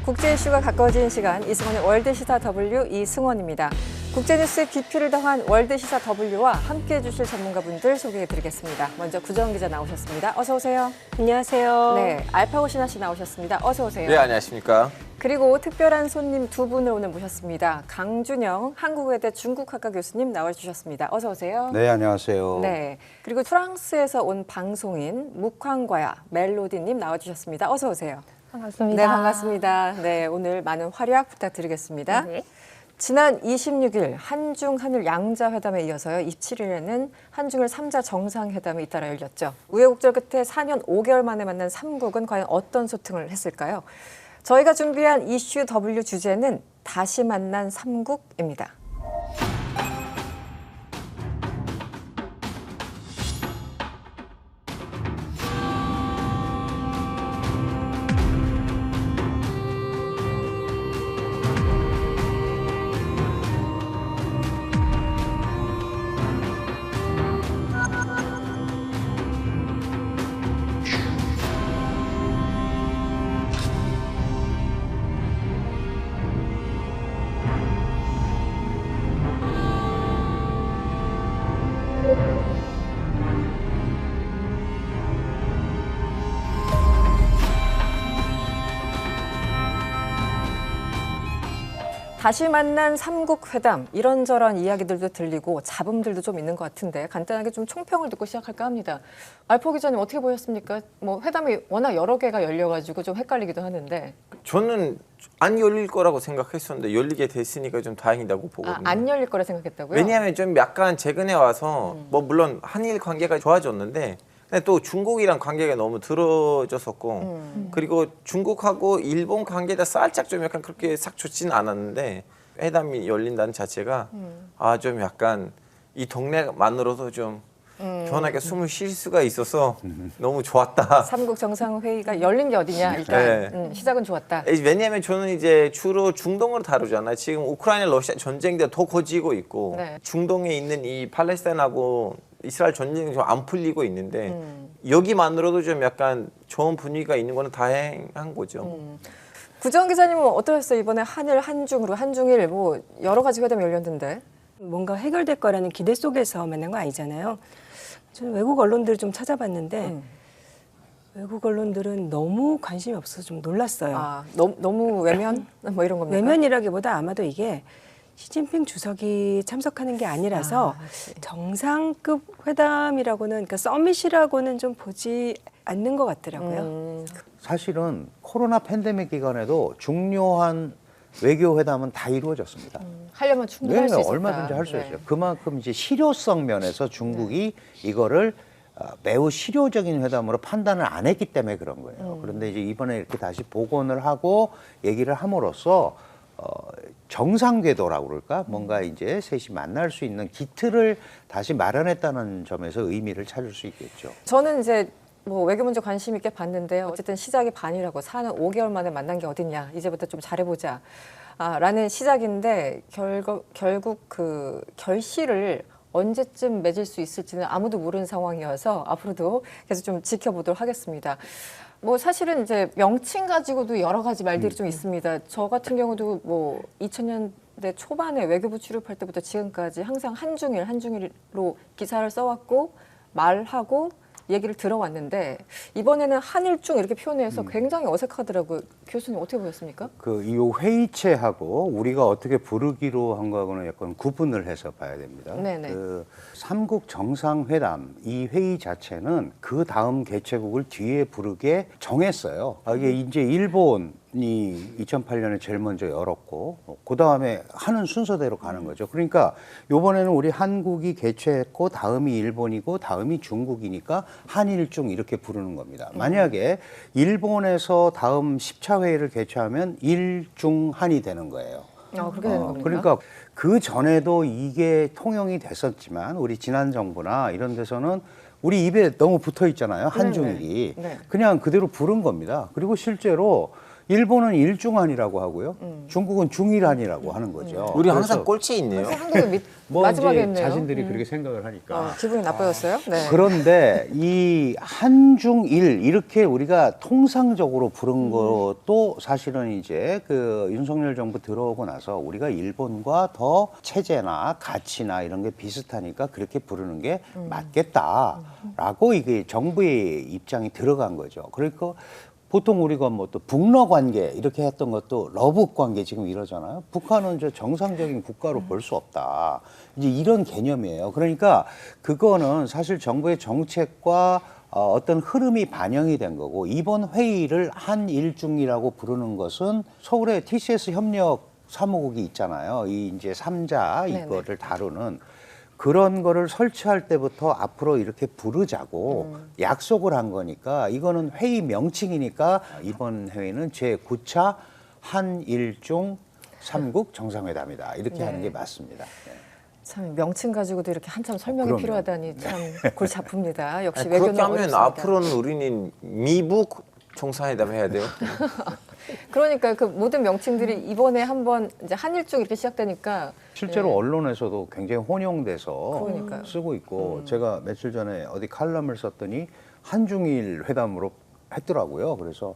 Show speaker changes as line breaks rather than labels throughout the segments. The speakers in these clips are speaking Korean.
국제 이슈가 가까워지는 시간, 이승원의 월드시사 W 이승원입니다. 국제뉴스에 깊이를 더한 월드시사 W와 함께해 주실 전문가분들 소개해드리겠습니다. 먼저 구정 기자 나오셨습니다. 어서 오세요.
안녕하세요.
네, 알파고 신하 씨 나오셨습니다. 어서 오세요.
네, 안녕하십니까.
그리고 특별한 손님 두 분을 오늘 모셨습니다. 강준영 한국외대 중국학과 교수님 나와주셨습니다. 어서 오세요.
네, 안녕하세요.
네, 그리고 프랑스에서 온 방송인 묵황과야 멜로디님 나와주셨습니다. 어서 오세요.
반갑습니다.
네, 반갑습니다. 네, 오늘 많은 활약 부탁드리겠습니다.
네.
지난 26일 한중 한일 양자회담에 이어서요. 27일에는 한중일 3자 정상회담이 잇따라 열렸죠. 우여곡절 끝에 4년 5개월 만에 만난 3국은 과연 어떤 소통을 했을까요? 저희가 준비한 이슈 W 주제는 다시 만난 3국입니다. 다시 만난 3국 회담, 이런저런 이야기들도 들리고 잡음들도 좀 있는 것 같은데 간단하게 좀 총평을 듣고 시작할까 합니다. 알포 기자님 어떻게 보셨습니까? 뭐 회담이 워낙 여러 개가 열려가지고 좀 헷갈리기도 하는데.
저는 안 열릴 거라고 생각했었는데 열리게 됐으니까 좀 다행이라고 보거든요.
안 열릴 거라 생각했다고요?
왜냐하면 좀 약간 최근에 와서 뭐 물론 한일 관계가 좋아졌는데 근데 또 중국이랑 관계가 너무 틀어졌었고 그리고 중국하고 일본 관계가 살짝 좀 약간 그렇게 싹 좋지는 않았는데 회담이 열린다는 자체가 좀 약간 이 동네만으로도 좀 편하게 숨을 쉴 수가 있어서 너무 좋았다.
3국 정상회의가 열린 게 어디냐 일단
네.
시작은 좋았다.
왜냐하면 저는 이제 주로 중동을 다루잖아요. 지금 우크라이나 러시아 전쟁이 더 커지고 있고
네.
중동에 있는 이 팔레스타인하고 이스라엘 전쟁이 좀 안 풀리고 있는데 여기만으로도 좀 약간 좋은 분위기가 있는 거는 다행한 거죠.
구정 기자님은 어떠셨어요? 이번에 한일, 한중으로 한중일 뭐 여러 가지 회담이 열렸는데.
뭔가 해결될 거라는 기대 속에서 만난 거 아니잖아요. 저는 외국 언론들 좀 찾아봤는데 외국 언론들은 너무 관심이 없어서 좀 놀랐어요.
너무 외면? 뭐 이런 겁니까?
외면이라기보다 아마도 이게 시진핑 주석이 참석하는 게 아니라서 정상급 회담이라고는, 그러니까 서밋이라고는 좀 보지 않는 것 같더라고요.
사실은 코로나 팬데믹 기간에도 중요한 외교 회담은 다 이루어졌습니다.
하려면 충분히 할 수 있었다.
얼마든지 할 수 있어요. 그만큼 이제 실효성 면에서 중국이 이거를 매우 실효적인 회담으로 판단을 안 했기 때문에 그런 거예요. 그런데 이제 이번에 이렇게 다시 복원을 하고 얘기를 함으로써 정상 궤도라고 그럴까? 뭔가 이제 셋이 만날 수 있는 기틀을 다시 마련했다는 점에서 의미를 찾을 수 있겠죠.
저는 이제 뭐 외교 문제 관심 있게 봤는데요. 어쨌든 시작이 반이라고 4년 5개월 만에 만난 게 어딨냐. 이제부터 좀 잘해보자. 라는 시작인데 결국 그 결실을 언제쯤 맺을 수 있을지는 아무도 모르는 상황이어서 앞으로도 계속 좀 지켜보도록 하겠습니다. 뭐 사실은 이제 명칭 가지고도 여러 가지 말들이 좀 있습니다. 저 같은 경우도 뭐 2000년대 초반에 외교부 출입할 때부터 지금까지 항상 한중일로 기사를 써왔고 말하고 얘기를 들어왔는데 이번에는 한일중 이렇게 표현해서 굉장히 어색하더라고요. 교수님 어떻게 보셨습니까?
이 회의체하고 우리가 어떻게 부르기로 한 거하고는 약간 구분을 해서 봐야 됩니다.
네네.
삼국 정상회담 이 회의 자체는 그 다음 개최국을 뒤에 부르게 정했어요. 이게 이제 일본이 2008년에 제일 먼저 열었고 그 다음에 하는 순서대로 가는 거죠. 그러니까 이번에는 우리 한국이 개최했고 다음이 일본이고 다음이 중국이니까 한일중 이렇게 부르는 겁니다. 만약에 일본에서 다음 10차 회의를 개최하면 일중한이 되는 거예요.
그렇게 되는 겁니까?
그러니까 그 전에도 이게 통용이 됐었지만 우리 지난 정부나 이런 데서는 우리 입에 너무 붙어 있잖아요. 한중일이.
네.
그냥 그대로 부른 겁니다. 그리고 실제로 일본은 일중한이라고 하고요. 중국은 중일한이라고 하는 거죠.
우리 항상
그래서
꼴찌 있네요.
한국의
뭐
마지막에
이제
있네요.
자신들이 그렇게 생각을 하니까.
기분이 나빠졌어요? 네.
그런데 이 한중일 이렇게 우리가 통상적으로 부른 것도 사실은 이제 그 윤석열 정부 들어오고 나서 우리가 일본과 더 체제나 가치나 이런 게 비슷하니까 그렇게 부르는 게 맞겠다라고 이게 정부의 입장이 들어간 거죠. 그러니까 보통 우리가 뭐 또 북러 관계 이렇게 했던 것도 러브 관계 지금 이러잖아요. 북한은 저 정상적인 국가로 볼 수 없다. 이제 이런 개념이에요. 그러니까 그거는 사실 정부의 정책과 어떤 흐름이 반영이 된 거고 이번 회의를 한일중이라고 부르는 것은 서울에 TCS 협력 사무국이 있잖아요. 이 이제 3자 이거를 다루는 그런 거를 설치할 때부터 앞으로 이렇게 부르자고 약속을 한 거니까 이거는 회의 명칭이니까 이번 회의는 제9차 한일중 3국 정상회담이다. 이렇게 하는 게 맞습니다. 네.
참 명칭 가지고도 이렇게 한참 설명이
그럼요.
필요하다니 참 골치 아픕니다. 역시
아니, 그렇게
외교는
하면
어렵습니다.
앞으로는 우리는 미북 정상회담 해야 돼요.
그러니까 그 모든 명칭들이 이번에 한번 이제 한일중 이렇게 시작되니까
실제로
예.
언론에서도 굉장히 혼용돼서
그러니까요.
쓰고 있고 제가 며칠 전에 어디 칼럼을 썼더니 한중일 회담으로 했더라고요. 그래서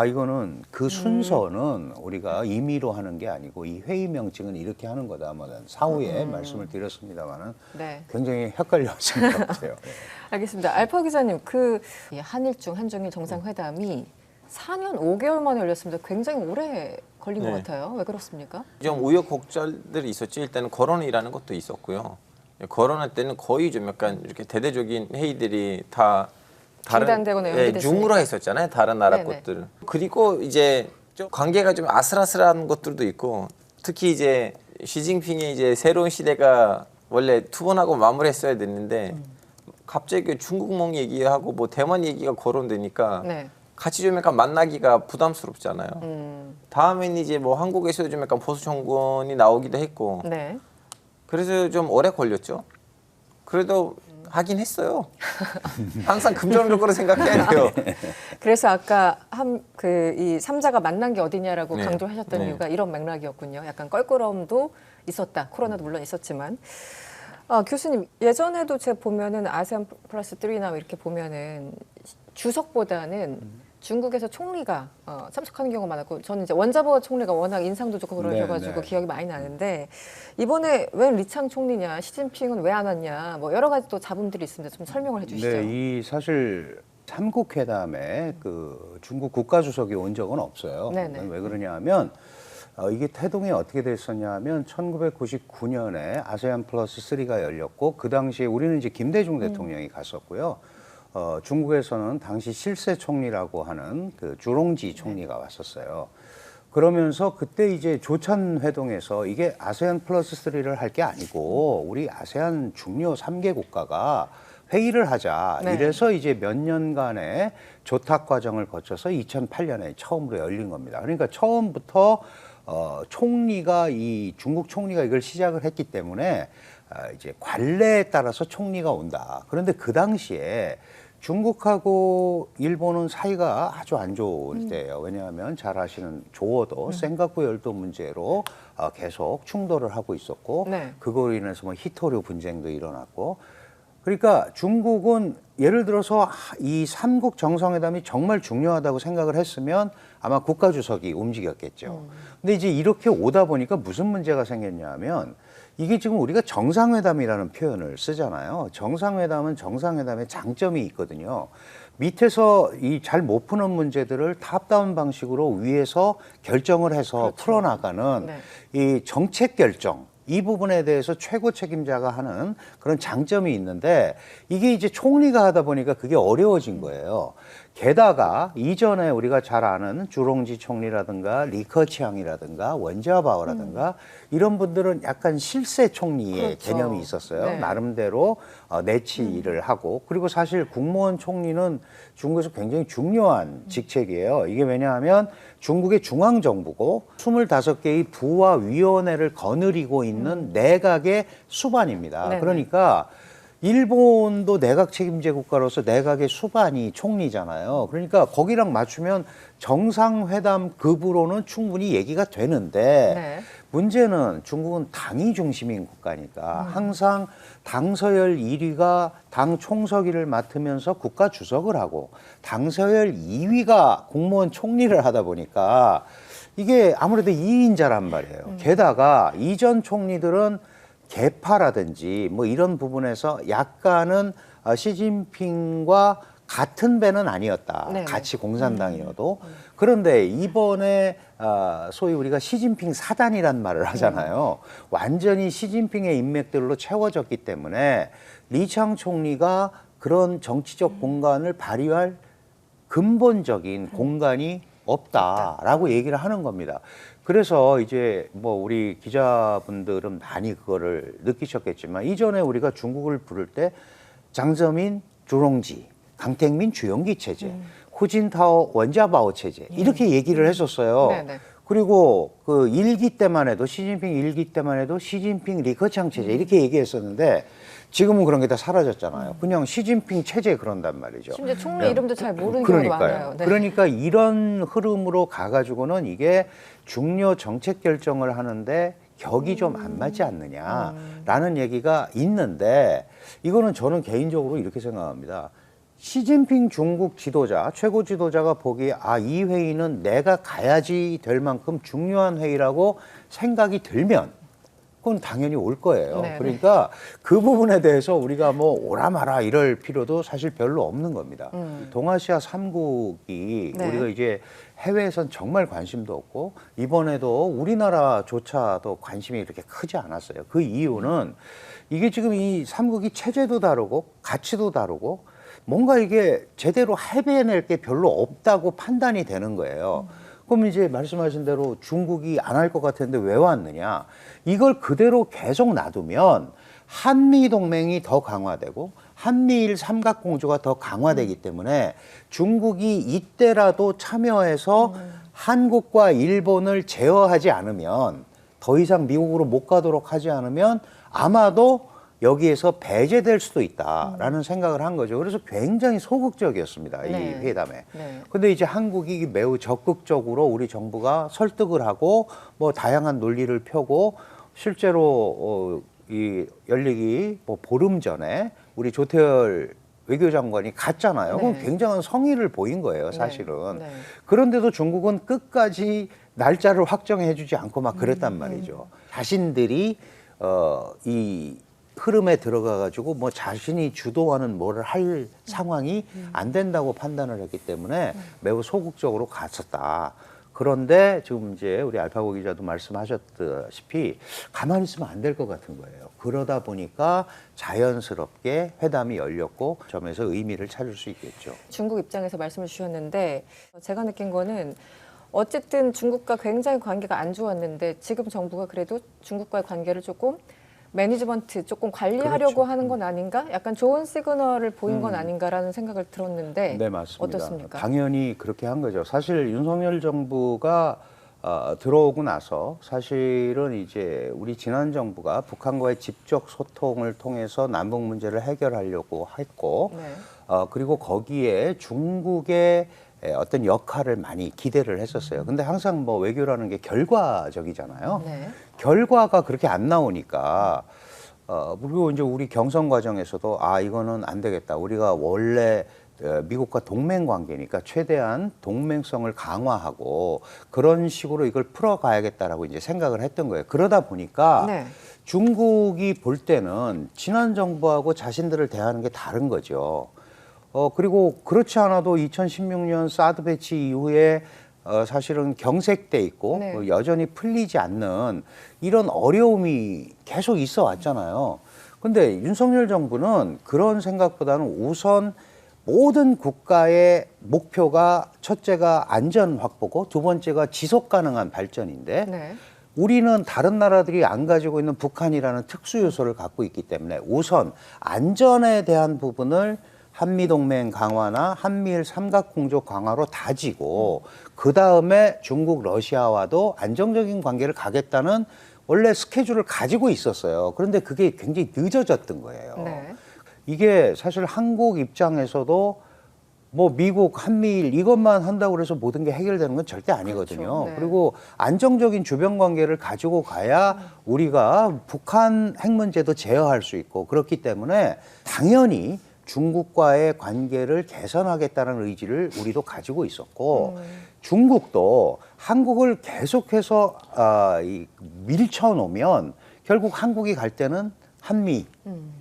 이거는 그 순서는 우리가 임의로 하는 게 아니고 이 회의 명칭은 이렇게 하는 거다. 뭐 사후에 말씀을 드렸습니다만은
네.
굉장히 헷갈려 하시는 것 같아요.
알겠습니다. 알파 기자님, 이 한일중 한중일 정상회담이 4년 5개월 만에 열렸습니다. 굉장히 오래 걸린 것
네.
같아요. 왜 그렇습니까?
좀 우여곡절들이 있었죠. 일단은 코로나라는 것도 있었고요. 코로나 때는 거의 좀 약간 이렇게 대대적인 회의들이 다
중단되거나 연기됐으니까.
줌으로 했었잖아요. 다른 나라
네네.
것들. 그리고 이제 좀 관계가 좀 아슬아슬한 것들도 있고 특히 이제 시진핑의 이제 새로운 시대가 원래 투혼하고 마무리했어야 됐는데 갑자기 중국몽 얘기하고 뭐 대만 얘기가 거론되니까
네.
같이 좀 약간 만나기가 부담스럽잖아요. 다음엔 이제 뭐 한국에서도 좀 약간 보수 정권이 나오기도 했고
네.
그래서 좀 오래 걸렸죠. 그래도 하긴 했어요. 항상 긍정적으로 생각해야 돼요.
그래서 아까 이 3자가 만난 게 어디냐라고
네.
강조하셨던
네.
이유가 이런 맥락이었군요. 약간 껄끄러움도 있었다. 코로나도 물론 있었지만. 교수님, 예전에도 제가 보면은 아세안 플러스 3나 이렇게 보면은 주석보다는 중국에서 총리가 참석하는 경우가 많았고 저는 이제 원자보 총리가 워낙 인상도 좋고 그러셔가지고
네.
기억이 많이 나는데 이번에 웬 리창 총리냐, 시진핑은 왜 안 왔냐, 뭐 여러 가지 또 잡음들이 있습니다. 좀 설명을 해주시죠.
네, 이 사실 삼국 회담에 그 중국 국가주석이 온 적은 없어요.
네네.
왜 그러냐면 이게 태동이 어떻게 됐었냐면 1999년에 아세안 플러스 3가 열렸고 그 당시에 우리는 이제 김대중 대통령이 갔었고요. 중국에서는 당시 실세 총리라고 하는 그 주롱지 총리가 왔었어요. 그러면서 그때 이제 조찬 회동에서 이게 아세안 플러스 3를 할 게 아니고 우리 아세안 중요 3개 국가가 회의를 하자.
네.
이래서 이제 몇 년간의 조탁 과정을 거쳐서 2008년에 처음으로 열린 겁니다. 그러니까 처음부터 총리가 중국 총리가 이걸 시작을 했기 때문에 이제 관례에 따라서 총리가 온다. 그런데 그 당시에 중국하고 일본은 사이가 아주 안 좋을 때예요. 왜냐하면 잘 아시는 조어도 센가쿠 열도 문제로 계속 충돌을 하고 있었고
네.
그거로 인해서 뭐 히토류 분쟁도 일어났고 그러니까 중국은 예를 들어서 이 삼국 정상회담이 정말 중요하다고 생각을 했으면 아마 국가주석이 움직였겠죠. 근데 이제 이렇게 오다 보니까 무슨 문제가 생겼냐면 이게 지금 우리가 정상회담이라는 표현을 쓰잖아요. 정상회담은 정상회담의 장점이 있거든요. 밑에서 이 잘 못 푸는 문제들을 탑다운 방식으로 위에서 결정을 해서 풀어나가는
네.
이 정책 결정 이 부분에 대해서 최고 책임자가 하는 그런 장점이 있는데 이게 이제 총리가 하다 보니까 그게 어려워진 거예요. 게다가 이전에 우리가 잘 아는 주롱지 총리라든가 리커치앙이라든가 원자바오라든가 이런 분들은 약간 실세 총리의
그렇죠.
개념이 있었어요.
네.
나름대로 내치를 하고 그리고 사실 국무원 총리는 중국에서 굉장히 중요한 직책이에요. 이게 왜냐하면 중국의 중앙정부고 25개의 부와 위원회를 거느리고 있는 내각의 수반입니다.
네네.
그러니까 일본도 내각 책임제 국가로서 내각의 수반이 총리잖아요. 그러니까 거기랑 맞추면 정상회담 급으로는 충분히 얘기가 되는데
네.
문제는 중국은 당이 중심인 국가니까 항상 당 서열 1위가 당 총서기를 맡으면서 국가 주석을 하고 당 서열 2위가 공무원 총리를 하다 보니까 이게 아무래도 2인자란 말이에요. 게다가 이전 총리들은 개파라든지 뭐 이런 부분에서 약간은 시진핑과 같은 배는 아니었다.
네네.
같이 공산당이어도. 그런데 이번에 소위 우리가 시진핑 사단이란 말을 하잖아요. 완전히 시진핑의 인맥들로 채워졌기 때문에 리창 총리가 그런 정치적 공간을 발휘할 근본적인 공간이 없다라고 얘기를 하는 겁니다. 그래서 이제 뭐 우리 기자분들은 많이 그거를 느끼셨겠지만 이전에 우리가 중국을 부를 때 장저민 주롱지, 강택민 주영기 체제, 후진타오 원자바오 체제 이렇게 얘기를 했었어요.
네네.
그리고 그 일기 때만 해도 시진핑 일기 때만 해도 시진핑 리커창 체제 이렇게 얘기했었는데 지금은 그런 게 다 사라졌잖아요. 그냥 시진핑 체제 그런단 말이죠.
심지어 총리 이름도 잘 모르는 경우도 많아요. 네.
그러니까 이런 흐름으로 가가지고는 이게 중요 정책 결정을 하는데 격이 좀 안 맞지 않느냐라는 얘기가 있는데 이거는 저는 개인적으로 이렇게 생각합니다. 시진핑 중국 지도자, 최고 지도자가 보기에 이 회의는 내가 가야지 될 만큼 중요한 회의라고 생각이 들면 그건 당연히 올 거예요.
네,
그러니까 그 부분에 대해서 우리가 뭐 오라 마라 이럴 필요도 사실 별로 없는 겁니다. 동아시아 3국이
네.
우리가 이제 해외에선 정말 관심도 없고 이번에도 우리나라조차도 관심이 이렇게 크지 않았어요. 그 이유는 이게 지금 이 3국이 체제도 다르고 가치도 다르고 뭔가 이게 제대로 해배해낼 게 별로 없다고 판단이 되는 거예요. 그럼 이제 말씀하신 대로 중국이 안 할 것 같은데 왜 왔느냐. 이걸 그대로 계속 놔두면 한미 동맹이 더 강화되고 한미일 삼각공조가 더 강화되기 때문에 중국이 이때라도 참여해서 한국과 일본을 제어하지 않으면 더 이상 미국으로 못 가도록 하지 않으면 아마도 여기에서 배제될 수도 있다라는 생각을 한 거죠. 그래서 굉장히 소극적이었습니다.
네.
이 회담에.
네.
근데 이제 한국이 매우 적극적으로 우리 정부가 설득을 하고 뭐 다양한 논리를 펴고 실제로 이 열리기 뭐 보름 전에 우리 조태열 외교장관이 갔잖아요. 그럼
네.
굉장한 성의를 보인 거예요, 사실은.
네.
그런데도 중국은 끝까지 날짜를 확정해 주지 않고 막 그랬단 말이죠. 자신들이 이 흐름에 들어가 가지고 뭐 자신이 주도하는 뭐를 할 상황이 안 된다고 판단을 했기 때문에 매우 소극적으로 갔었다. 그런데 지금 이제 우리 알파고 기자도 말씀하셨다시피 가만히 있으면 안 될 것 같은 거예요. 그러다 보니까 자연스럽게 회담이 열렸고 점에서 의미를 찾을 수 있겠죠.
중국 입장에서 말씀을 주셨는데 제가 느낀 거는 어쨌든 중국과 굉장히 관계가 안 좋았는데 지금 정부가 그래도 중국과의 관계를 조금 매니지먼트 조금 관리하려고
그렇죠.
하는 건 아닌가? 약간 좋은 시그널을 보인 건 아닌가라는 생각을 들었는데
네, 맞습니다.
어떻습니까?
당연히 그렇게 한 거죠. 사실 윤석열 정부가 들어오고 나서 사실은 이제 우리 지난 정부가 북한과의 직접 소통을 통해서 남북 문제를 해결하려고 했고
네.
그리고 거기에 중국의 어떤 역할을 많이 기대를 했었어요. 근데 항상 뭐 외교라는 게 결과적이잖아요.
네.
결과가 그렇게 안 나오니까 그리고 이제 우리 경선 과정에서도 이거는 안 되겠다. 우리가 원래 미국과 동맹 관계니까 최대한 동맹성을 강화하고 그런 식으로 이걸 풀어가야겠다라고 이제 생각을 했던 거예요. 그러다 보니까
네.
중국이 볼 때는 지난 정부하고 자신들을 대하는 게 다른 거죠. 그리고 그렇지 않아도 2016년 사드 배치 이후에 사실은 경색돼 있고
네.
여전히 풀리지 않는 이런 어려움이 계속 있어 왔잖아요. 근데 윤석열 정부는 그런 생각보다는 우선 모든 국가의 목표가 첫째가 안전 확보고 두 번째가 지속 가능한 발전인데
네.
우리는 다른 나라들이 안 가지고 있는 북한이라는 특수 요소를 갖고 있기 때문에 우선 안전에 대한 부분을 한미동맹 강화나 한미일 삼각공조 강화로 다지고 그다음에 중국, 러시아와도 안정적인 관계를 가겠다는 원래 스케줄을 가지고 있었어요. 그런데 그게 굉장히 늦어졌던 거예요.
네.
이게 사실 한국 입장에서도 뭐 미국, 한미일 이것만 한다고 해서 모든 게 해결되는 건 절대 아니거든요.
그렇죠. 네.
그리고 안정적인 주변 관계를 가지고 가야 우리가 북한 핵 문제도 제어할 수 있고 그렇기 때문에 당연히 중국과의 관계를 개선하겠다는 의지를 우리도 가지고 있었고 중국도 한국을 계속해서 밀쳐놓으면 결국 한국이 갈 때는 한미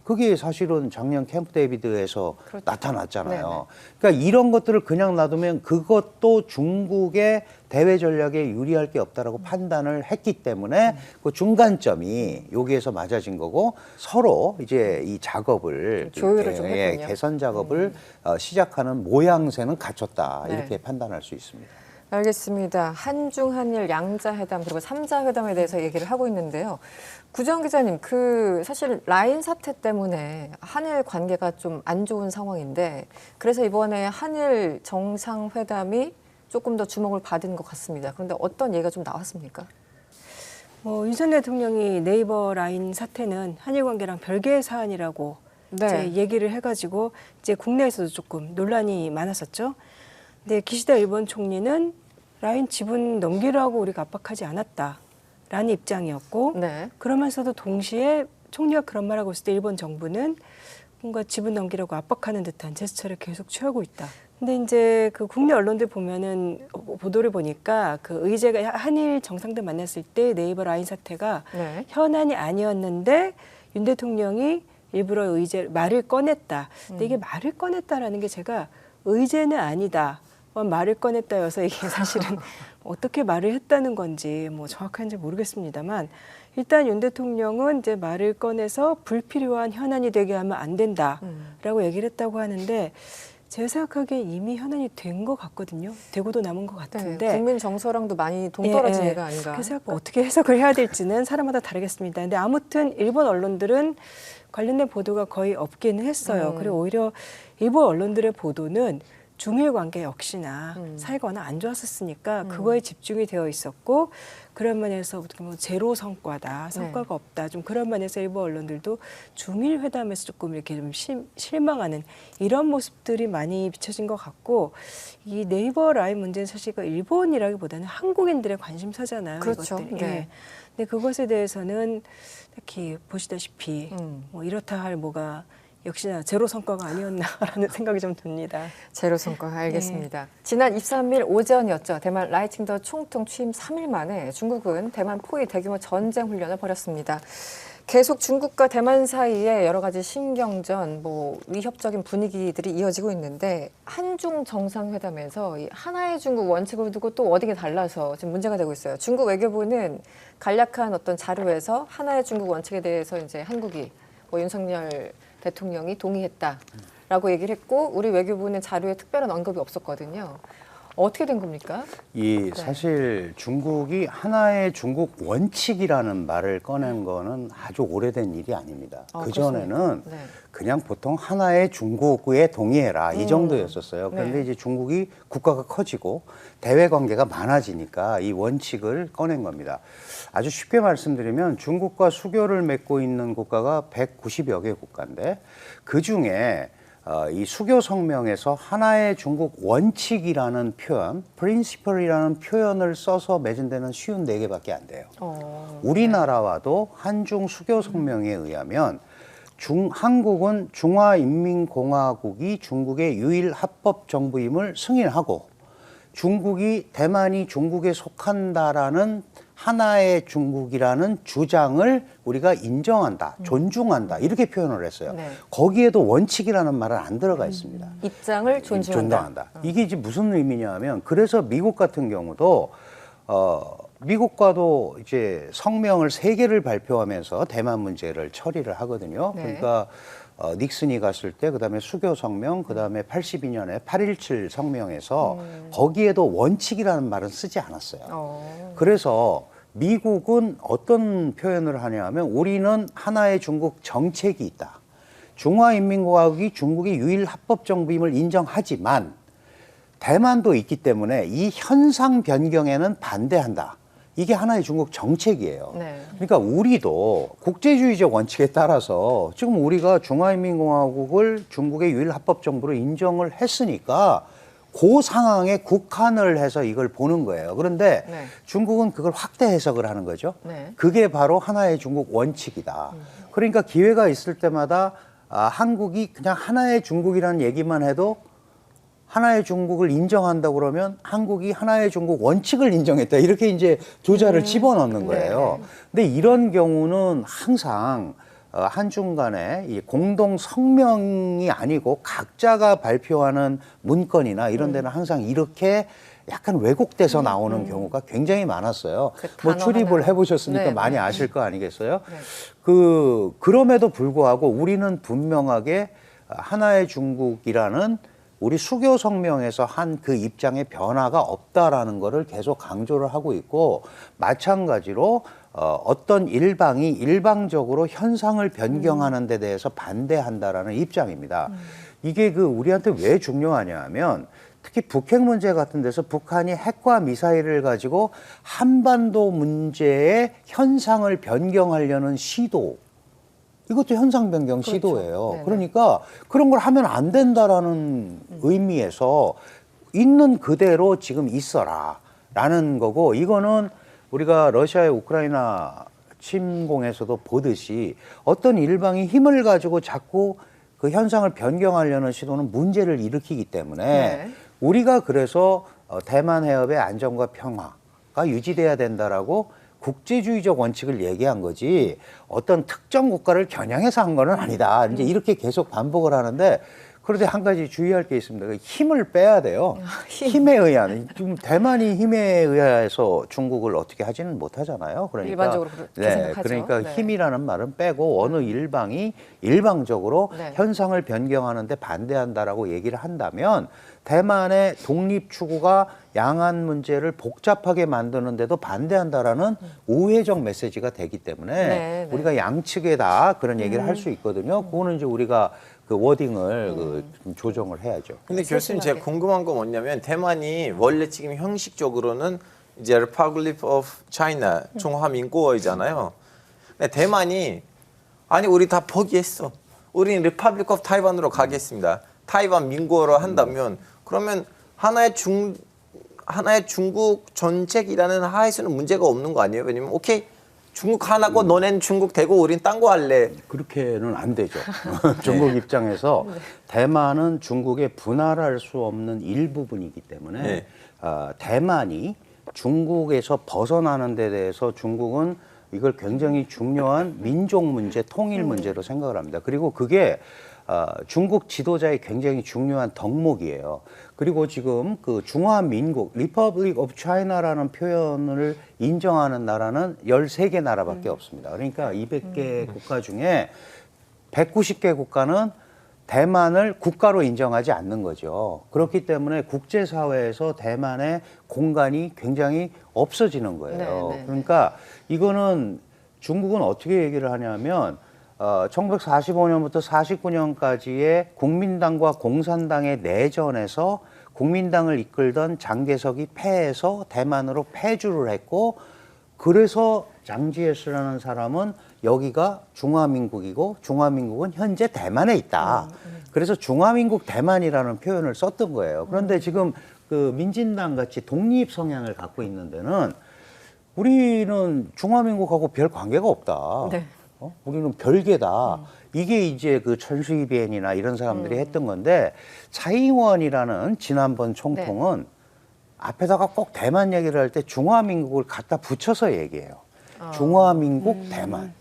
그게 사실은 작년 캠프 데이비드에서
그렇죠.
나타났잖아요.
네네.
그러니까 이런 것들을 그냥 놔두면 그것도 중국의 대외 전략에 유리할 게 없다라고 판단을 했기 때문에 그 중간점이 여기에서 맞아진 거고 서로 이제 이 작업을
조율을 좀 했군요.
개선 작업을 시작하는 모양새는 갖췄다
네.
이렇게 판단할 수 있습니다.
알겠습니다. 한중 한일 양자 회담 그리고 삼자 회담에 대해서 얘기를 하고 있는데요. 구정 기자님, 사실 라인 사태 때문에 한일 관계가 좀 안 좋은 상황인데 그래서 이번에 한일 정상 회담이 조금 더 주목을 받은 것 같습니다. 그런데 어떤 얘기가 좀 나왔습니까?
윤 전 대통령이 네이버 라인 사태는 한일 관계랑 별개의 사안이라고
네.
이제 얘기를 해가지고 이제 국내에서도 조금 논란이 많았었죠. 근데 기시다 일본 총리는 라인 지분 넘기라고 우리가 압박하지 않았다라는 입장이었고
네.
그러면서도 동시에 총리가 그런 말하고 있을 때 일본 정부는 뭔가 지분 넘기라고 압박하는 듯한 제스처를 계속 취하고 있다. 근데 이제 그 국내 언론들 보면은 보도를 보니까 그 의제가 한일 정상들 만났을 때 네이버 라인 사태가
네.
현안이 아니었는데 윤 대통령이 일부러 말을 꺼냈다. 근데 이게 말을 꺼냈다라는 게 제가 의제는 아니다. 말을 꺼냈다여서 이게 사실은 어떻게 말을 했다는 건지 뭐 정확한지 모르겠습니다만 일단 윤 대통령은 이제 말을 꺼내서 불필요한 현안이 되게 하면 안 된다라고 얘기를 했다고 하는데 제가 생각하기에 이미 현안이 된 것 같거든요. 되고도 남은 것 같은데.
네, 국민 정서랑도 많이 동떨어진 얘기가 아닌가.
그래서 뭐 어떻게 해석을 해야 될지는 사람마다 다르겠습니다. 근데 아무튼 일본 언론들은 관련된 보도가 거의 없기는 했어요. 그리고 오히려 일본 언론들의 보도는 중일 관계 역시나 사이가 워낙 안 좋았었으니까 그거에 집중이 되어 있었고 그런 면에서 어떻게 보면 제로 성과다, 성과가 없다. 좀 그런 면에서 일본 언론들도 중일 회담에서 조금 이렇게 좀 실망하는 이런 모습들이 많이 비춰진 것 같고 이 네이버 라인 문제는 사실 일본이라기보다는 한국인들의 관심사잖아요.
그렇죠.
이것들이.
네.
예. 근데 그것에 대해서는 특히 보시다시피 뭐 이렇다 할 뭐가 역시나 제로 성과가 아니었나라는 생각이 좀 듭니다.
제로 성과 알겠습니다. 지난 23일 오전이었죠. 대만 라이칭더 총통 취임 3일 만에 중국은 대만 포위 대규모 전쟁 훈련을 벌였습니다. 계속 중국과 대만 사이에 여러 가지 신경전, 위협적인 분위기들이 이어지고 있는데 한중 정상회담에서 이 하나의 중국 원칙을 두고 또 워딩이 달라서 지금 문제가 되고 있어요. 중국 외교부는 간략한 어떤 자료에서 하나의 중국 원칙에 대해서 이제 한국이 윤석열 대통령이 동의했다라고 얘기를 했고 우리 외교부는 자료에 특별한 언급이 없었거든요. 어떻게 된 겁니까?
사실 중국이 하나의 중국 원칙이라는 말을 꺼낸 거는 아주 오래된 일이 아닙니다. 그전에는
네.
그냥 보통 하나의 중국에 동의해라 이 정도였었어요. 그런데
네.
이제 중국이 국가가 커지고 대외 관계가 많아지니까 이 원칙을 꺼낸 겁니다. 아주 쉽게 말씀드리면 중국과 수교를 맺고 있는 국가가 190여 개 국가인데 그중에 이 수교 성명에서 하나의 중국 원칙이라는 표현, principle이라는 표현을 써서 맺은 데는 쉬운 4개밖에 안 돼요. 우리나라와도 한중 수교 성명에 의하면 한국은 중화인민공화국이 중국의 유일 합법 정부임을 승인하고 대만이 중국에 속한다라는 하나의 중국이라는 주장을 우리가 인정한다, 존중한다 이렇게 표현을 했어요.
네.
거기에도 원칙이라는 말은 안 들어가 있습니다.
입장을 존중한다.
이게 이제 무슨 의미냐 하면 그래서 미국 같은 경우도 미국과도 이제 성명을 3개를 발표하면서 대만 문제를 처리를 하거든요.
네.
그러니까 닉슨이 갔을 때 그다음에 수교 성명, 그다음에 82년에 8.17 성명에서 거기에도 원칙이라는 말은 쓰지 않았어요. 그래서 미국은 어떤 표현을 하냐 하면 우리는 하나의 중국 정책이 있다. 중화인민공화국이 중국의 유일 합법 정부임을 인정하지만 대만도 있기 때문에 이 현상 변경에는 반대한다. 이게 하나의 중국 정책이에요.
네.
그러니까 우리도 국제주의적 원칙에 따라서 지금 우리가 중화인민공화국을 중국의 유일 합법 정부로 인정을 했으니까 그 상황에 국한을 해서 이걸 보는 거예요. 그런데
네.
중국은 그걸 확대 해석을 하는 거죠.
네.
그게 바로 하나의 중국 원칙이다. 그러니까 기회가 있을 때마다 한국이 그냥 하나의 중국이라는 얘기만 해도 하나의 중국을 인정한다고 그러면 한국이 하나의 중국 원칙을 인정했다. 이렇게 이제 조자를 집어넣는 거예요. 근데 이런 경우는 항상 한중 간의 이 공동 성명이 아니고 각자가 발표하는 문건이나 이런 데는 항상 이렇게 약간 왜곡돼서 나오는 경우가 굉장히 많았어요.
그
뭐
단어
출입을
하나가.
해보셨으니까
네,
많이
네.
아실 거 아니겠어요?
네.
그럼에도 불구하고 우리는 분명하게 하나의 중국이라는 우리 수교 성명에서 한 그 입장의 변화가 없다라는 거를 계속 강조를 하고 있고, 마찬가지로 어떤 일방이 일방적으로 현상을 변경하는 데 대해서 반대한다라는 입장입니다. 이게 우리한테 왜 중요하냐 하면 특히 북핵 문제 같은 데서 북한이 핵과 미사일을 가지고 한반도 문제의 현상을 변경하려는 시도, 이것도 현상 변경
그렇죠.
시도예요.
네네.
그러니까 그런 걸 하면 안 된다라는 의미에서 있는 그대로 지금 있어라라는 거고, 이거는 우리가 러시아의 우크라이나 침공에서도 보듯이 어떤 일방이 힘을 가지고 자꾸 그 현상을 변경하려는 시도는 문제를 일으키기 때문에
네.
우리가 그래서 대만 해협의 안정과 평화가 유지돼야 된다라고 국제주의적 원칙을 얘기한 거지 어떤 특정 국가를 겨냥해서 한 거는 아니다. 이제 이렇게 계속 반복을 하는데, 그런데 한 가지 주의할 게 있습니다. 그 힘을 빼야 돼요. 힘에 의한. 지금 대만이 힘에 의해서 중국을 어떻게 하지는 못하잖아요. 그러니까
일반적으로 그렇게 생각하죠.
그러니까
네.
힘이라는 말은 빼고 어느 일방이 일방적으로
네.
현상을 변경하는데 반대한다라고 얘기를 한다면 대만의 독립 추구가 양안 문제를 복잡하게 만드는데도 반대한다라는 우회적 메시지가 되기 때문에
네, 네.
우리가 양측에 다 그런 얘기를 할 수 있거든요. 그거는 이제 우리가 그 워딩을 좀 조정을 해야죠.
근데 교수님, 제가 궁금한 건 뭐냐면 대만이 원래 지금 형식적으로는 이제 Republic of China, 중화민국어이잖아요. 근데 대만이 아니 우리 다 포기했어. 우리는 Republic of Taiwan으로 가겠습니다. 타이완 민국어로 한다면 그러면 하나의 중국 정책이라는 하에서는 문제가 없는 거 아니에요? 왜냐면 오케이 중국 하나고 너넨 중국 되고 우린 딴 거 할래.
그렇게는 안 되죠. 중국 입장에서 대만은 중국의 분할할 수 없는 일부분이기 때문에
네.
대만이 중국에서 벗어나는 데 대해서 중국은 이걸 굉장히 중요한 민족 문제, 통일 문제로 생각을 합니다. 그리고 그게 중국 지도자의 굉장히 중요한 덕목이에요. 그리고 지금 그 중화민국, Republic of China라는 표현을 인정하는 나라는 13개 나라밖에 없습니다. 그러니까 200개 국가 중에 190개 국가는 대만을 국가로 인정하지 않는 거죠. 그렇기 때문에 국제사회에서 대만의 공간이 굉장히 없어지는 거예요.
네, 네.
그러니까 이거는 중국은 어떻게 얘기를 하냐면 1945년부터 49년까지의 국민당과 공산당의 내전에서 국민당을 이끌던 장개석이 패해서 대만으로 패주를 했고, 그래서 장지예스라는 사람은 여기가 중화민국이고 중화민국은 현재 대만에 있다. 그래서 중화민국 대만이라는 표현을 썼던 거예요. 그런데 지금 그 민진당 같이 독립 성향을 갖고 있는 데는 우리는 중화민국하고 별 관계가 없다.
네.
우리는 별개다. 이게 이제 그 천수이비엔이나 이런 사람들이 했던 건데, 차이원이라는 지난번 총통은 앞에다가 꼭 대만 얘기를 할 때 중화민국을 갖다 붙여서 얘기해요. 중화민국 대만.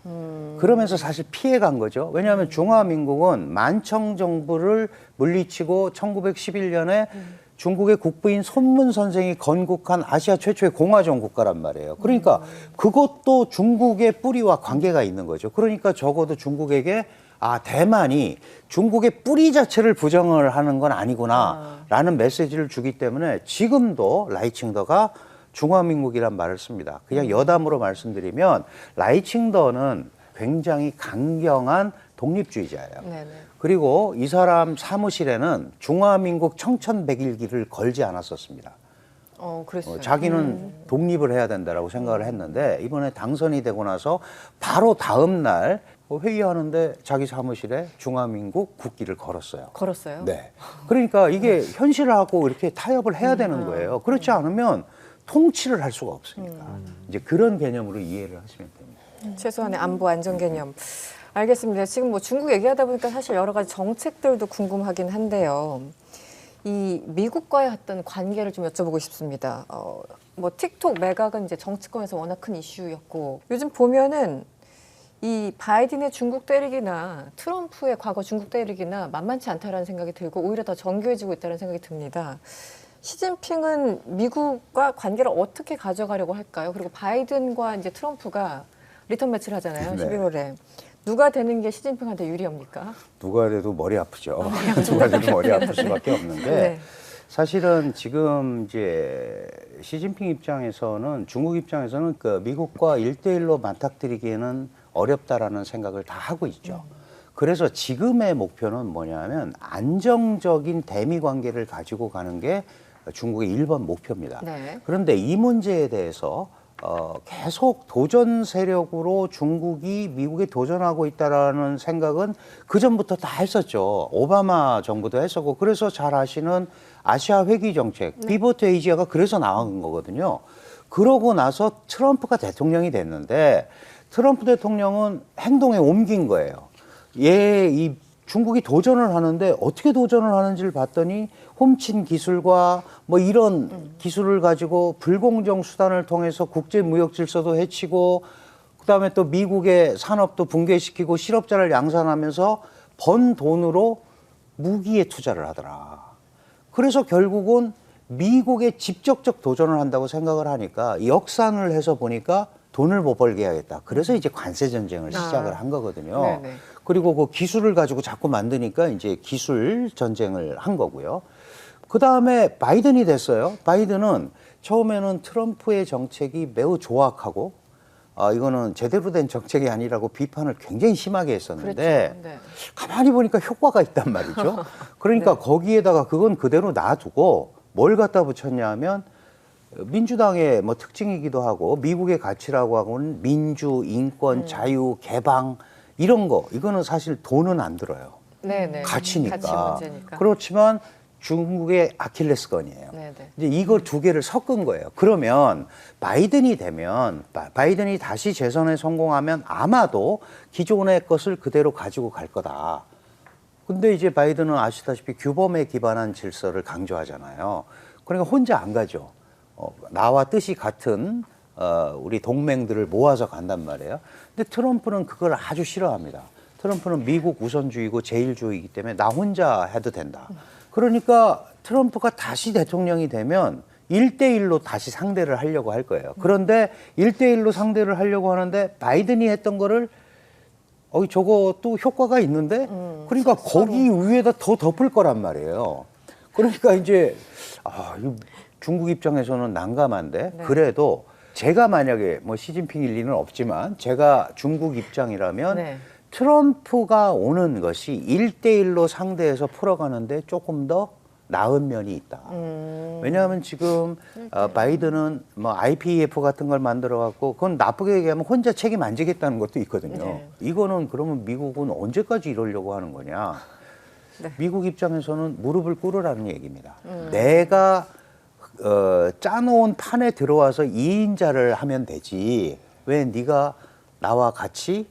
그러면서 사실 피해간 거죠. 왜냐하면 중화민국은 만청 정부를 물리치고 1911년에 중국의 국부인 손문 선생이 건국한 아시아 최초의 공화정 국가란 말이에요. 그러니까 그것도 중국의 뿌리와 관계가 있는 거죠. 그러니까 적어도 중국에게 대만이 중국의 뿌리 자체를 부정을 하는 건 아니구나라는 메시지를 주기 때문에 지금도 라이칭더가 중화민국이란 말을 씁니다. 그냥 여담으로 말씀드리면 라이칭더는 굉장히 강경한 독립주의자예요.
네네.
그리고 이 사람 사무실에는 중화민국 청천백일기를 걸지 않았었습니다.
그랬어요.
자기는 독립을 해야 된다라고 생각을 했는데 이번에 당선이 되고 나서 바로 다음 날 회의하는데 자기 사무실에 중화민국 국기를 걸었어요.
걸었어요?
네. 그러니까 이게 현실하고 이렇게 타협을 해야 되는 거예요. 그렇지 않으면 통치를 할 수가 없으니까. 이제 그런 개념으로 이해를 하시면 됩니다.
최소한의 안보 안전 개념. 알겠습니다. 지금 뭐 중국 얘기하다 보니까 사실 여러 가지 정책들도 궁금하긴 한데요. 이 미국과의 어떤 관계를 좀 여쭤보고 싶습니다. 뭐 틱톡 매각은 이제 정치권에서 워낙 큰 이슈였고 요즘 보면은 이 바이든의 중국 때리기나 트럼프의 과거 중국 때리기나 만만치 않다라는 생각이 들고 오히려 더 정교해지고 있다는 생각이 듭니다. 시진핑은 미국과 관계를 어떻게 가져가려고 할까요? 그리고 바이든과 이제 트럼프가 리턴 매치를 하잖아요.
네.
11월에. 누가 되는 게 시진핑한테 유리합니까?
누가 돼도 머리 아프죠. 누가 돼도 머리 아플 수밖에 없는데
네.
사실은 지금 이제 시진핑 입장에서는 중국 입장에서는 그 미국과 1대1로 맞닥뜨리기에는 어렵다라는 생각을 다 하고 있죠. 그래서 지금의 목표는 뭐냐면 안정적인 대미 관계를 가지고 가는 게 중국의 1번 목표입니다.
네.
그런데 이 문제에 대해서 계속 도전 세력으로 중국이 미국에 도전하고 있다라는 생각은 그 전부터 다 했었죠. 오바마 정부도 했었고 그래서 잘 아시는 아시아 회귀 정책, 피보트 에이지아가 그래서 나온 거거든요. 그러고 나서 트럼프가 대통령이 됐는데 트럼프 대통령은 행동에 옮긴 거예요. 이 중국이 도전을 하는데 어떻게 도전을 하는지를 봤더니 훔친 기술과 뭐 이런 기술을 가지고 불공정 수단을 통해서 국제 무역 질서도 해치고 그다음에 또 미국의 산업도 붕괴시키고 실업자를 양산하면서 번 돈으로 무기에 투자를 하더라. 그래서 결국은 미국에 직접적 도전을 한다고 생각을 하니까 역산을 해서 보니까 돈을 못 벌게 해야겠다. 그래서 이제 관세 전쟁을 시작을 한 거거든요.
네네.
그리고 그 기술을 가지고 자꾸 만드니까 이제 기술 전쟁을 한 거고요. 그 다음에 바이든이 됐어요. 바이든은 처음에는 트럼프의 정책이 매우 조악하고 이거는 제대로 된 정책이 아니라고 비판을 굉장히 심하게 했었는데
그렇죠. 네.
가만히 보니까 효과가 있단 말이죠. 그러니까 거기에다가 그건 그대로 놔두고 뭘 갖다 붙였냐 하면 민주당의 뭐 특징이기도 하고 미국의 가치라고 하고는 민주, 인권, 자유, 개방 이런 거 이거는 사실 돈은 안 들어요.
네네.
가치니까.
가치 문제니까.
그렇지만 중국의 아킬레스건이에요.
네네.
이제 이걸 두 개를 섞은 거예요. 그러면 바이든이 되면 바이든이 다시 재선에 성공하면 아마도 기존의 것을 그대로 가지고 갈 거다. 근데 이제 바이든은 아시다시피 규범에 기반한 질서를 강조하잖아요. 그러니까 혼자 안 가죠. 나와 뜻이 같은 우리 동맹들을 모아서 간단 말이에요. 근데 트럼프는 그걸 아주 싫어합니다. 트럼프는 미국 우선주의고 제일주의이기 때문에 나 혼자 해도 된다. 그러니까 트럼프가 다시 대통령이 되면 1대1로 다시 상대를 하려고 할 거예요. 그런데 1대1로 상대를 하려고 하는데 바이든이 했던 거를 저거 또 효과가 있는데 그러니까 거기 위에다 더 덮을 거란 말이에요. 그러니까 이제 중국 입장에서는 난감한데
네.
그래도 제가 만약에 뭐 시진핑일 리는 없지만 제가 중국 입장이라면
네.
트럼프가 오는 것이 1대1로 상대해서 풀어가는데 조금 더 나은 면이 있다. 왜냐하면 지금 바이든은 뭐 IPEF 같은 걸 만들어 갖고 그건 나쁘게 얘기하면 혼자 책임 안 지겠다는 것도 있거든요.
네.
이거는 그러면 미국은 언제까지 이러려고 하는 거냐?
네.
미국 입장에서는 무릎을 꿇으라는 얘기입니다. 내가 짜놓은 판에 들어와서 2인자를 하면 되지 왜 네가 나와 같이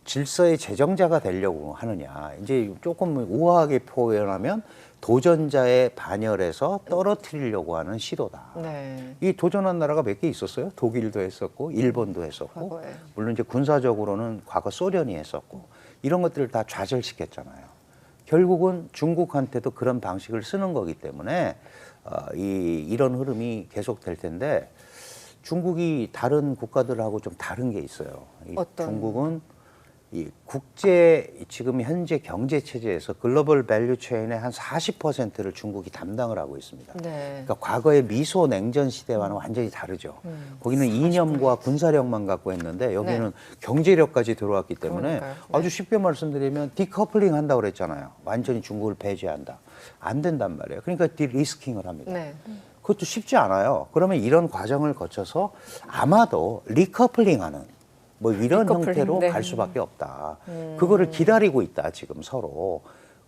질서의 제정자가 되려고 하느냐. 이제 조금 우아하게 표현하면 도전자의 반열에서 떨어뜨리려고 하는 시도다.
네.
이 도전한 나라가 몇 개 있었어요. 독일도 했었고 일본도 했었고
과거에.
물론 이제 군사적으로는 과거 소련이 했었고 이런 것들을 다 좌절시켰잖아요. 결국은 중국한테도 그런 방식을 쓰는 거기 때문에 이런 흐름이 계속될 텐데 중국이 다른 국가들하고 좀 다른 게 있어요.
어떤?
중국은 이 국제 지금 현재 경제 체제에서 글로벌 밸류 체인의 한 40%를 중국이 담당을 하고 있습니다.
네.
그러니까 과거의 미소 냉전 시대와는 완전히 다르죠. 거기는 이념과 군사력만 갖고 했는데 여기는 경제력까지 들어왔기 때문에
그러니까요.
아주 쉽게 말씀드리면 디커플링 한다고 그랬잖아요. 완전히 중국을 배제한다. 안 된단 말이에요. 그러니까 디리스킹을 합니다.
네.
그것도 쉽지 않아요. 그러면 이런 과정을 거쳐서 아마도 리커플링하는 뭐 이런
리커플링,
형태로
네.
갈 수밖에 없다. 그거를 기다리고 있다 지금 서로.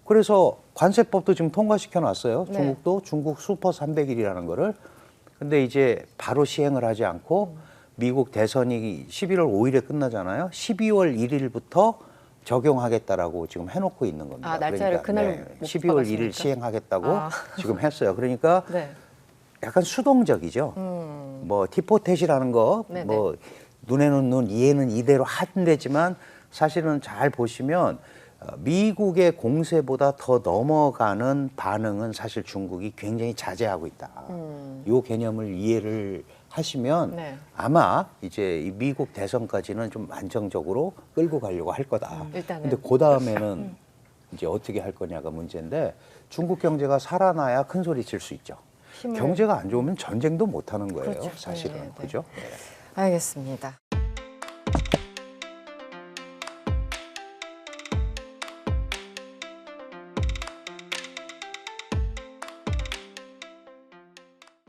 그래서 관세법도 지금 통과시켜 놨어요.
네.
중국도 중국 슈퍼 300일이라는 거를. 근데 이제 바로 시행을 하지 않고 미국 대선이 11월 5일에 끝나잖아요. 12월 1일부터 적용하겠다라고 지금 해놓고 있는 겁니다.
아, 날짜를 그날로 못
12월 1일
박았으니까?
시행하겠다고
아.
지금 했어요. 그러니까
네.
약간 수동적이죠. 뭐 티포텟이라는 거,
네네.
뭐 눈에는 눈, 이에는 이대로 한대지만 사실은 잘 보시면 미국의 공세보다 더 넘어가는 반응은 사실 중국이 굉장히 자제하고 있다. 이 개념을 이해를 하시면
네.
아마 이제 이 미국 대선까지는 좀 안정적으로 끌고 가려고 할 거다.
일단은.
근데 그 다음에는 이제 어떻게 할 거냐가 문제인데 중국 경제가 살아나야 큰 소리 칠 수 있죠.
힘을-
경제가 안 좋으면 전쟁도 못 하는 거예요.
그렇죠.
사실은.
네, 네.
그죠?
알겠습니다.